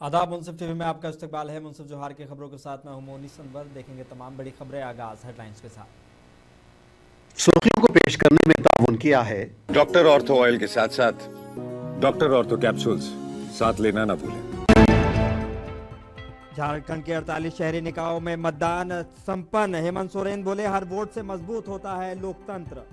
आदाब मुंसिफ टीवी में आपका इस्तकबाल है। मुंसिफ जोहार की खबरों के साथ मैं हूं मोनीस अनवर। देखेंगे तमाम बड़ी खबरें। आगाज हेडलाइंस के साथ। सुर्खियों को पेश करने में ताउन किया है डॉक्टर ऑर्थो ऑयल के साथ साथ डॉक्टर ऑर्थो कैप्सूल्स साथ लेना ना भूलें। झारखंड के 48 शहरी निकायों में मतदान संपन्न। हेमंत सोरेन बोले हर वोट से मजबूत होता है लोकतंत्र।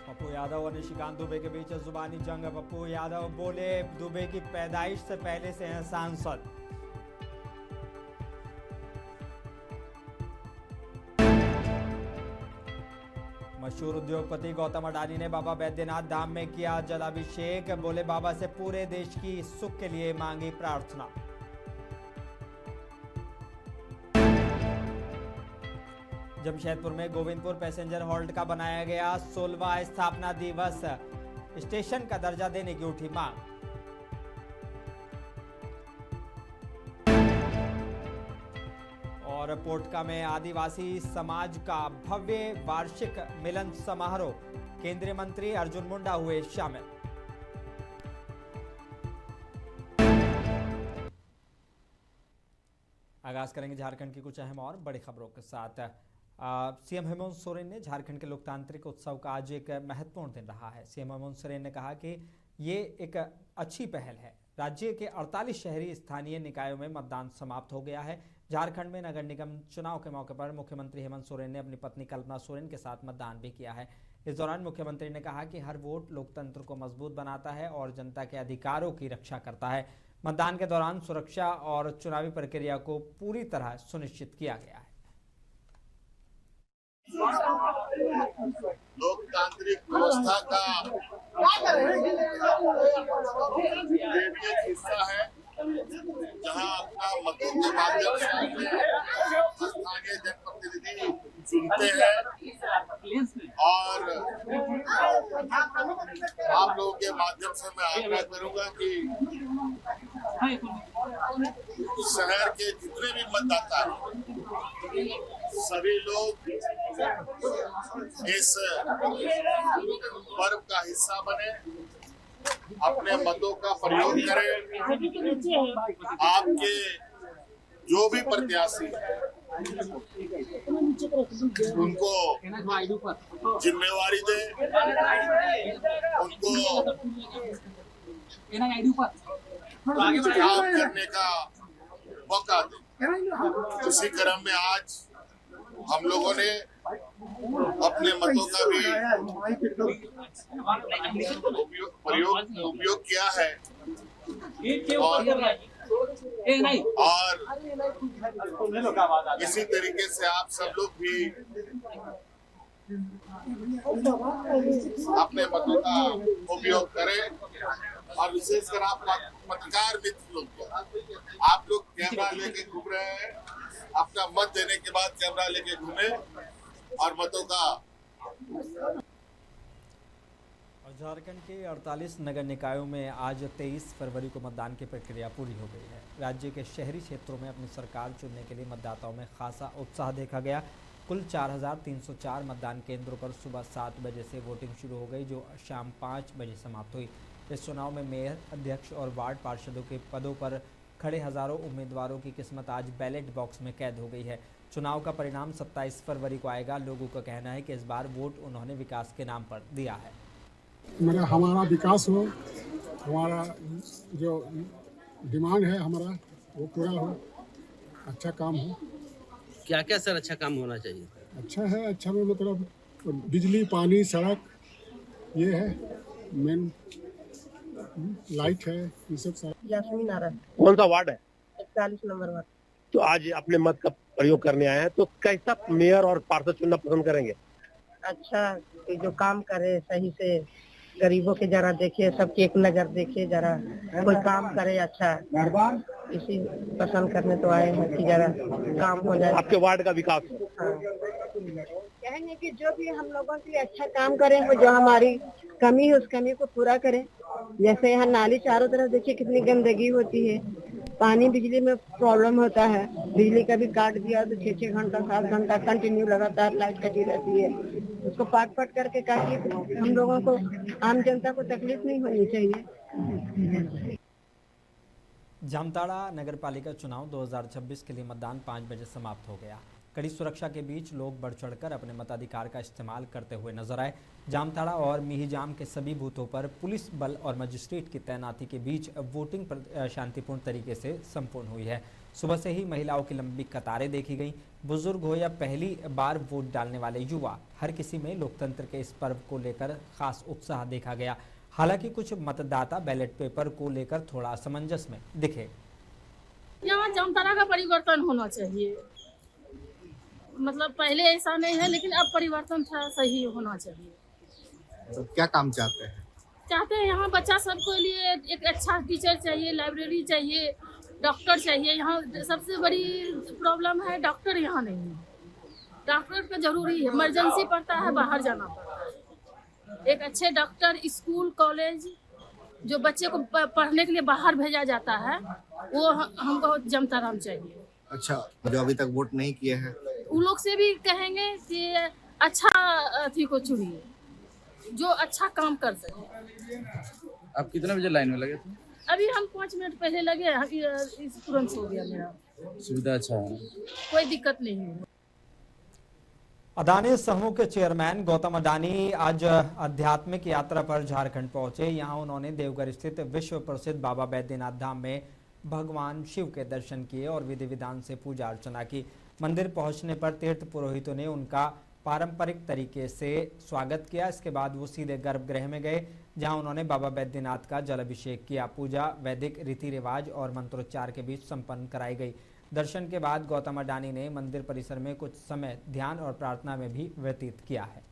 पप्पू यादव और निशिकांत दुबे के बीच जुबानी जंग। पप्पू यादव बोले दुबे की पैदाइश से पहले से हैं सांसद। मशहूर उद्योगपति गौतम अडानी ने बाबा बैद्यनाथ धाम में किया जलाभिषेक। बोले बाबा से पूरे देश की सुख के लिए मांगी प्रार्थना। जमशेदपुर में गोविंदपुर पैसेंजर हॉल्ट का बनाया गया 16वां स्थापना दिवस। स्टेशन का दर्जा देने की उठी मांग। और पोटका में आदिवासी समाज का भव्य वार्षिक मिलन समारोह। केंद्रीय मंत्री अर्जुन मुंडा हुए शामिल। आगाज करेंगे झारखंड की कुछ अहम और बड़ी खबरों के साथ। सीएम हेमंत सोरेन ने झारखंड के लोकतांत्रिक उत्सव का आज एक महत्वपूर्ण दिन रहा है। सीएम हेमंत सोरेन ने कहा कि ये एक अच्छी पहल है। राज्य के 48 शहरी स्थानीय निकायों में मतदान समाप्त हो गया है। झारखंड में नगर निगम चुनाव के मौके पर मुख्यमंत्री हेमंत सोरेन ने अपनी पत्नी कल्पना सोरेन के साथ मतदान भी किया है। इस दौरान मुख्यमंत्री ने कहा कि हर वोट लोकतंत्र को मजबूत बनाता है और जनता के अधिकारों की रक्षा करता है। मतदान के दौरान सुरक्षा और चुनावी प्रक्रिया को पूरी तरह सुनिश्चित किया गया है। लोकतांत्रिक व्यवस्था का एक हिस्सा है, जहां अपना मतों के माध्यम से स्थानीय जनप्रतिनिधि चुनते हैं। और आप लोगों के माध्यम से मैं आग्रह करूंगा कि शहर के जितने भी मतदाता हैं सभी लोग इस पर्व का हिस्सा बने, अपने मतों का प्रयोग करें। आपके जो भी प्रत्याशी उनको जिम्मेवारी दें, उनको काम करने का मौका दें। इसी क्रम में आज हम लोगों ने अपने मतों का भी उपयोग किया है और इसी तरीके से आप सब लोग भी अपने मतों का उपयोग करें। और विशेषकर आप पत्रकार मित्र लोग, आप लोग कैमरा लेके घूम रहे हैं, अपना मत देने के बाद कैमरा लेके घूमे और मतों का। झारखंड के 48 नगर निकायों में आज 23 फरवरी को मतदान की प्रक्रिया पूरी हो गई है। राज्य के शहरी क्षेत्रों में अपनी सरकार चुनने के लिए मतदाताओं में खासा उत्साह देखा गया। कुल 4304 मतदान केंद्रों पर सुबह 7 बजे से वोटिंग शुरू हो गई, जो शाम 5 बजे समाप्त हुई। इस चुनाव में मेयर, अध्यक्ष और वार्ड पार्षदों के पदों पर खड़े हजारों उम्मीदवारों की किस्मत आज बैलेट बॉक्स में कैद हो गई है। चुनाव का परिणाम 27 फरवरी को आएगा। लोगों का कहना है कि इस बार वोट उन्होंने विकास के नाम पर दिया है। हमारा विकास हो, हमारा जो डिमांड है हमारा वो पूरा हो, अच्छा काम हो। क्या क्या सर अच्छा काम होना चाहिए? अच्छा है, अच्छा में मतलब बिजली, पानी, सड़क, ये है मेन, लाइट है, ये सब सारा। यास्मीन नारायण। कौन सा वार्ड है? 41 नंबर वार्ड। तो आज अपने मत का प्रयोग करने आए हैं, तो कैसा मेयर और पार्षद चुनना पसंद करेंगे? अच्छा, जो काम करे सही से, गरीबों के जरा देखे, सबकी एक नजर देखे, जरा कोई काम करे अच्छा, इसी पसंद करने तो आए हैं कि जरा काम हो जाए, आपके वार्ड का विकास। कहेंगे कि जो भी हम लोगों के लिए अच्छा काम करें, वो जो हमारी कमी है उस कमी को पूरा करें। जैसे यहाँ नाली चारों तरफ देखिए कितनी गंदगी होती है, पानी बिजली में प्रॉब्लम होता है। बिजली कभी काट दिया तो 6-6 घंटा 7 घंटा कंटिन्यू लगातार लाइट कटी रहती है। उसको पाट करके काटिए तो हम लोगों को, आम जनता को तकलीफ नहीं होनी चाहिए। जामताड़ा नगर पालिका चुनाव 2026 के लिए मतदान 5 बजे समाप्त हो गया। कड़ी सुरक्षा के बीच लोग बढ़ चढ़कर अपने मताधिकार का इस्तेमाल करते हुए नजर आए। जामताड़ा और मिहिजाम के सभी बूथों पर पुलिस बल और मजिस्ट्रेट की तैनाती के बीच वोटिंग शांतिपूर्ण तरीके से संपूर्ण हुई है। सुबह से ही महिलाओं की लंबी कतारें देखी गईं। बुजुर्ग हो या पहली बार वोट डालने वाले युवा, हर किसी में लोकतंत्र के इस पर्व को लेकर खास उत्साह देखा गया। हालांकि कुछ मतदाता बैलेट पेपर को लेकर थोड़ा असमंजस में दिखे। यहाँ जामताड़ा का परिवर्तन होना चाहिए, मतलब पहले ऐसा नहीं है, लेकिन अब परिवर्तन थोड़ा सही होना चाहिए। तो क्या काम चाहते हैं? चाहते हैं यहाँ बच्चा सबके लिए एक अच्छा टीचर चाहिए, लाइब्रेरी चाहिए, डॉक्टर चाहिए। यहाँ सबसे बड़ी प्रॉब्लम है डॉक्टर यहाँ नहीं है। डॉक्टर का जरूरी है, इमरजेंसी पड़ता है, बाहर जाना पड़ता है। एक अच्छे डॉक्टर, स्कूल कॉलेज जो बच्चे को पढ़ने के लिए बाहर भेजा जाता है, वो हमको जामताड़ा में चाहिए। अच्छा, जो अभी तक वोट नहीं किए हैं उन लोग से भी कहेंगे कि अच्छा अथी को चुनिए, जो अच्छा काम कर सके। आप कितने बजे लाइन में लगे थे? अभी हम 5 मिनट पहले लगे, इस तुरंत हो गया मेरा। सुविधा अच्छा है, कोई दिक्कत नहीं है। अदानी समूह के चेयरमैन गौतम अडानी आज आध्यात्मिक यात्रा पर झारखंड पहुंचे। यहां उन्होंने देवघर स्थित विश्व प्रसिद्ध बाबा बैद्यनाथ धाम में भगवान शिव के दर्शन किए और विधि विधान से पूजा अर्चना की। मंदिर पहुंचने पर तीर्थ पुरोहितों ने उनका पारंपरिक तरीके से स्वागत किया। इसके बाद वो सीधे गर्भगृह में गए, जहां उन्होंने बाबा बैद्यनाथ का जल अभिषेक किया। पूजा वैदिक रीति रिवाज और मंत्रोच्चार के बीच संपन्न कराई गई। दर्शन के बाद गौतम अडानी ने मंदिर परिसर में कुछ समय ध्यान और प्रार्थना में भी व्यतीत किया है।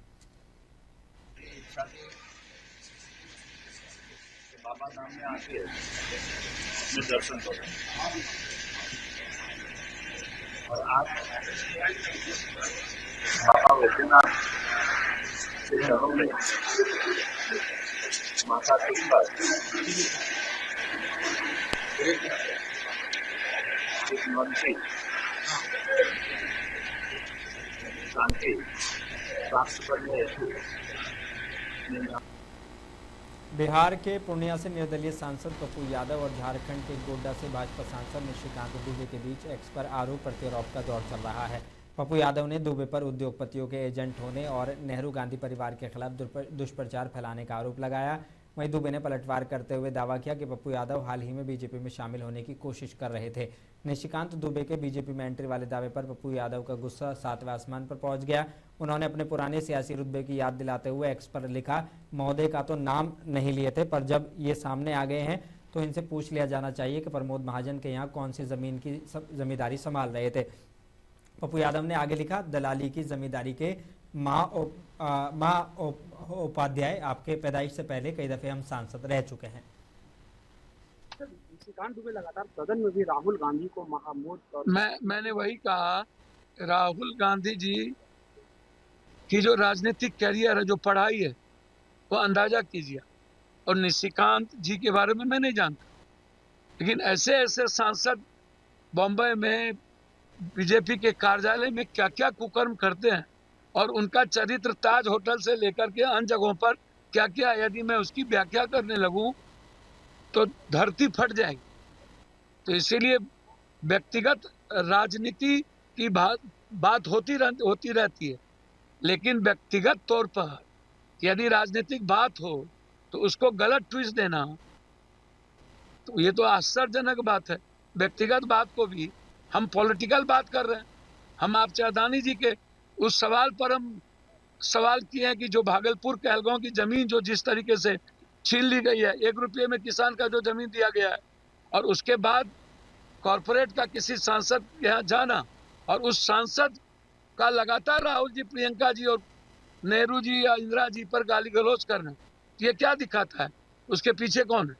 बाबा धाम में आके दर्शन करो और आज बाबा बैद्यनाथ के चरणों में माथा टेककर एक मन से शांति प्राप्त करने बिहार के पूर्णिया से निर्दलीय सांसद पप्पू यादव और झारखंड के गोड्डा से भाजपा सांसद निशिकांत दुबे के बीच एक्स पर आरोप प्रत्यारोप का दौर चल रहा है। पप्पू यादव ने दुबे पर उद्योगपतियों के एजेंट होने और नेहरू गांधी परिवार के खिलाफ दुष्प्रचार फैलाने का आरोप लगाया। वहीं दुबे ने पलटवार करते हुए दावा किया कि पप्पू यादव हाल ही में बीजेपी में शामिल होने की कोशिश कर रहे थे। निशिकांत दुबे के बीजेपी में एंट्री वाले दावे पर पप्पू यादव का गुस्सा 7वें आसमान पर पहुंच गया। उन्होंने अपने पुराने सियासी रुतबे की याद दिलाते हुए एक्स पर लिखा, महोदय का तो नाम नहीं लिए थे, पर जब ये सामने आ गए हैं तो इनसे पूछ लिया जाना चाहिए कि प्रमोद महाजन के यहाँ कौन सी जमीन की जमींदारी संभाल रहे थे। पप्पू यादव ने आगे लिखा, दलाली की जमींदारी के माँ उपाध्याय, आपके पैदाइश से पहले कई दफे हम सांसद रह चुके हैं। निशिकांत दुबे लगातार सदन में भी राहुल गांधी को महामूर्ख मैंने वही कहा, राहुल गांधी जी की जो राजनीतिक कैरियर है, जो पढ़ाई है, वो अंदाजा कीजिए। और निशिकांत जी के बारे में मैं नहीं जानता, लेकिन ऐसे ऐसे सांसद बॉम्बे में बीजेपी के कार्यालय में क्या क्या कुकर्म करते हैं और उनका चरित्र ताज होटल से लेकर के अन्य जगहों पर क्या क्या, यदि मैं उसकी व्याख्या करने लगूं तो धरती फट जाएगी। तो इसीलिए व्यक्तिगत राजनीति की बात होती रहती है, लेकिन व्यक्तिगत तौर पर यदि राजनीतिक बात हो तो उसको गलत ट्विस्ट देना, तो ये तो आश्चर्यजनक बात है। व्यक्तिगत बात को भी हम पॉलिटिकल बात कर रहे हैं। हम आपसे अडानी जी के उस सवाल पर हम सवाल किए हैं कि जो भागलपुर कहलगांव की जमीन जो जिस तरीके से छीन ली गई है, 1 रुपये में किसान का जो जमीन दिया गया है, और उसके बाद कॉरपोरेट का किसी सांसद के यहाँ जाना और उस सांसद का लगातार राहुल जी, प्रियंका जी और नेहरू जी या इंदिरा जी पर गाली गलौज करना, ये क्या दिखाता है? उसके पीछे कौन है?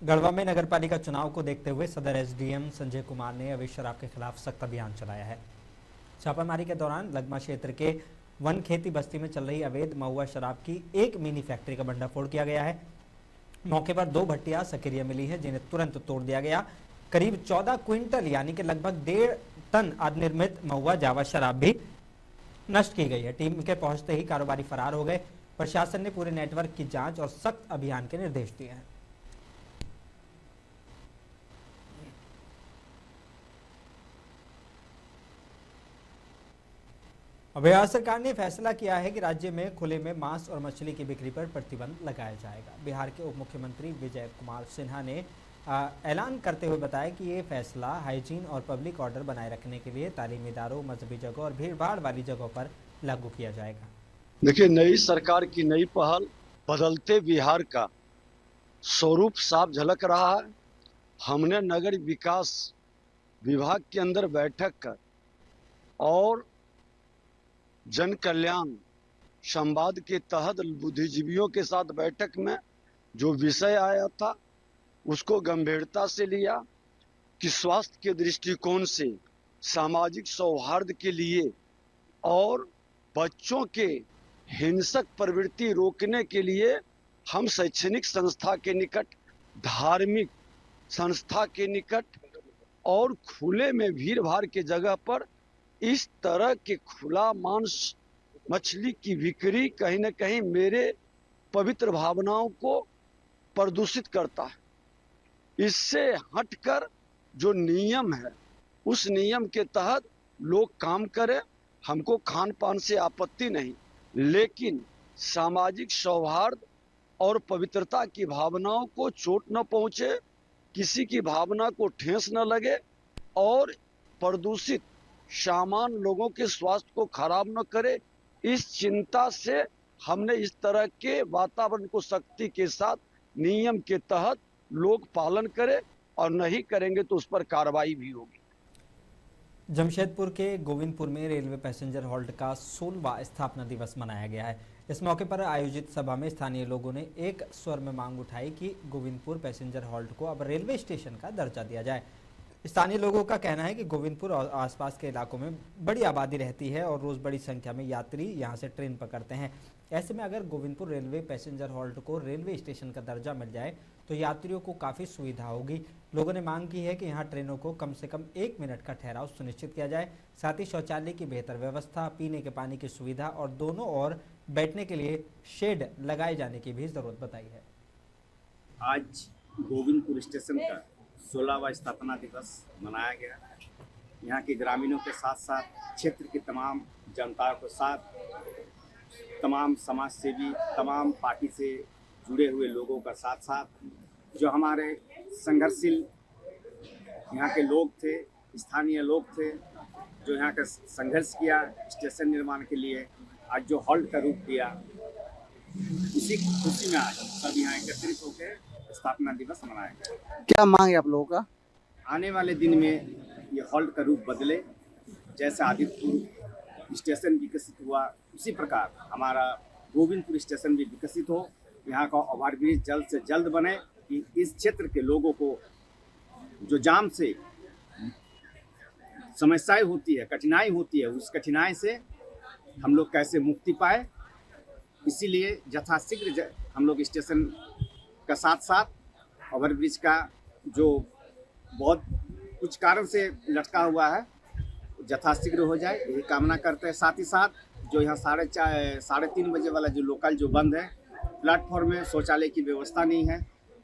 गढ़वा में नगरपालिका चुनाव को देखते हुए सदर एसडीएम संजय कुमार ने अवैध शराब के खिलाफ सख्त अभियान चलाया है। छापामारी के दौरान लगमा क्षेत्र के वन खेती बस्ती में चल रही अवैध महुआ शराब की एक मिनी फैक्ट्री का भंडाफोड़ किया गया है। मौके पर 2 भट्टियां सक्रिय मिली है जिन्हें तुरंत तोड़ दिया गया। करीब 14 क्विंटल यानी कि लगभग 1.5 टन अनिर्मित महुआ जावा शराब भी नष्ट की गई है। टीम के पहुंचते ही कारोबारी फरार हो गए। प्रशासन ने पूरे नेटवर्क की जांच और सख्त अभियान के निर्देश दिए हैं। बिहार सरकार ने फैसला किया है कि राज्य में खुले में मांस और मछली की बिक्री पर प्रतिबंध लगाया जाएगा। बिहार के उप मुख्यमंत्री विजय कुमार सिन्हा ने ऐलान करते हुए बताया कि ये फैसला हाइजीन और पब्लिक ऑर्डर बनाए रखने के लिए तालीमी इदारों, मजहबी जगहों और भीड़भाड़ वाली जगहों पर लागू किया जाएगा। देखिए, नई सरकार की नई पहल बदलते बिहार का स्वरूप साफ झलक रहा है। हमने नगर विकास विभाग के अंदर बैठक कर और जन कल्याण संवाद के तहत बुद्धिजीवियों के साथ बैठक में जो विषय आया था उसको गंभीरता से लिया कि स्वास्थ्य के दृष्टिकोण से, सामाजिक सौहार्द के लिए और बच्चों के हिंसक प्रवृत्ति रोकने के लिए हम शैक्षणिक संस्था के निकट, धार्मिक संस्था के निकट और खुले में भीड़ भाड़ के जगह पर इस तरह के खुला मांस मछली की बिक्री कहीं न कहीं मेरे पवित्र भावनाओं को प्रदूषित करता है। इससे हटकर जो नियम है उस नियम के तहत लोग काम करें। हमको खान पान से आपत्ति नहीं, लेकिन सामाजिक सौहार्द और पवित्रता की भावनाओं को चोट न पहुंचे, किसी की भावना को ठेस न लगे और प्रदूषित सामान लोगों के स्वास्थ्य को खराब न करे, इस चिंता से हमने इस तरह के वातावरण को सख्ती के साथ नियम के तहत लोग पालन करें और नहीं करेंगे तो उस पर कार्रवाई भी होगी। जमशेदपुर के गोविंदपुर में रेलवे पैसेंजर हॉल्ट का 16वां स्थापना दिवस मनाया गया है। इस मौके पर आयोजित सभा में स्थानीय लोगों ने एक स्वर में मांग उठाई कि गोविंदपुर पैसेंजर हॉल्ट को अब रेलवे स्टेशन का दर्जा दिया जाए। स्थानीय लोगों का कहना है कि गोविंदपुर और आसपास के इलाकों में बड़ी आबादी रहती है और रोज बड़ी संख्या में यात्री यहां से ट्रेन पकड़ते हैं। ऐसे में अगर गोविंदपुर रेलवे पैसेंजर हॉल्ट को रेलवे स्टेशन का दर्जा मिल जाए तो यात्रियों को काफ़ी सुविधा होगी। लोगों ने मांग की है कि यहाँ ट्रेनों को कम से कम 1 मिनट का ठहराव सुनिश्चित किया जाए। साथ ही शौचालय की बेहतर व्यवस्था, पीने के पानी की सुविधा और दोनों ओर बैठने के लिए शेड लगाए जाने की भी ज़रूरत बताई है। आज गोविंदपुर स्टेशन का 16वां स्थापना दिवस मनाया गया। यहाँ के ग्रामीणों के साथ साथ क्षेत्र की तमाम जनता के साथ, तमाम समाज सेवी, तमाम पार्टी से जुड़े हुए लोगों का साथ साथ जो हमारे संघर्षशील यहाँ के लोग थे, स्थानीय लोग थे, जो यहाँ का संघर्ष किया स्टेशन निर्माण के लिए, आज जो हॉल्ट का रूप दिया, उसी खुशी में आज सब यहाँ एकत्रित होकर स्थापना दिवस मनाया गया। क्या मांग है आप लोगों का? आने वाले दिन में ये हॉल्ट का रूप बदले, जैसे आदित्यपुर स्टेशन विकसित हुआ उसी प्रकार हमारा गोविंदपुर स्टेशन भी विकसित हो। यहाँ का ओवरब्रिज जल्द से जल्द बने कि इस क्षेत्र के लोगों को जो जाम से समस्याएं होती है, कठिनाई होती है, उस कठिनाई से हम लोग कैसे मुक्ति पाए। इसीलिए यथाशीघ्र हम लोग स्टेशन का साथ साथ ओवरब्रिज का जो बहुत कुछ कारण से लटका हुआ है यथाशीघ्र हो जाए, यही कामना करते हैं। साथ ही साथ जो यहाँ 3:30 बजे वाला जो लोकल जो बंद है, प्लेटफॉर्म में शौचालय की व्यवस्था नहीं है,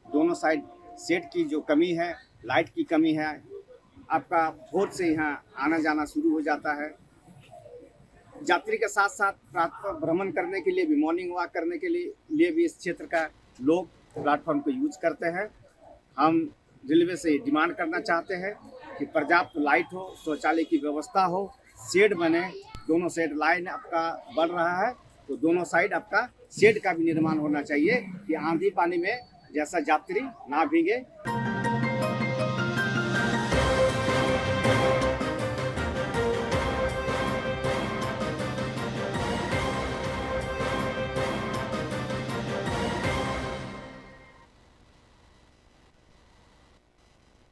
दोनों साइड सेट की जो कमी है, लाइट की कमी है, आपका भोर से यहाँ आना जाना शुरू हो जाता है। यात्री के साथ साथ प्रातः भ्रमण करने के लिए भी, मॉर्निंग वॉक करने के लिए भी इस क्षेत्र का लोग प्लेटफॉर्म को यूज करते हैं। हम रेलवे से डिमांड करना चाहते हैं कि पर्याप्त लाइट हो, शौचालय की व्यवस्था हो, शेड बने, दोनों साइड लाइन आपका बढ़ रहा है तो दोनों साइड आपका शेड का भी निर्माण होना चाहिए कि आंधी पानी में जैसा यात्री ना भीगे।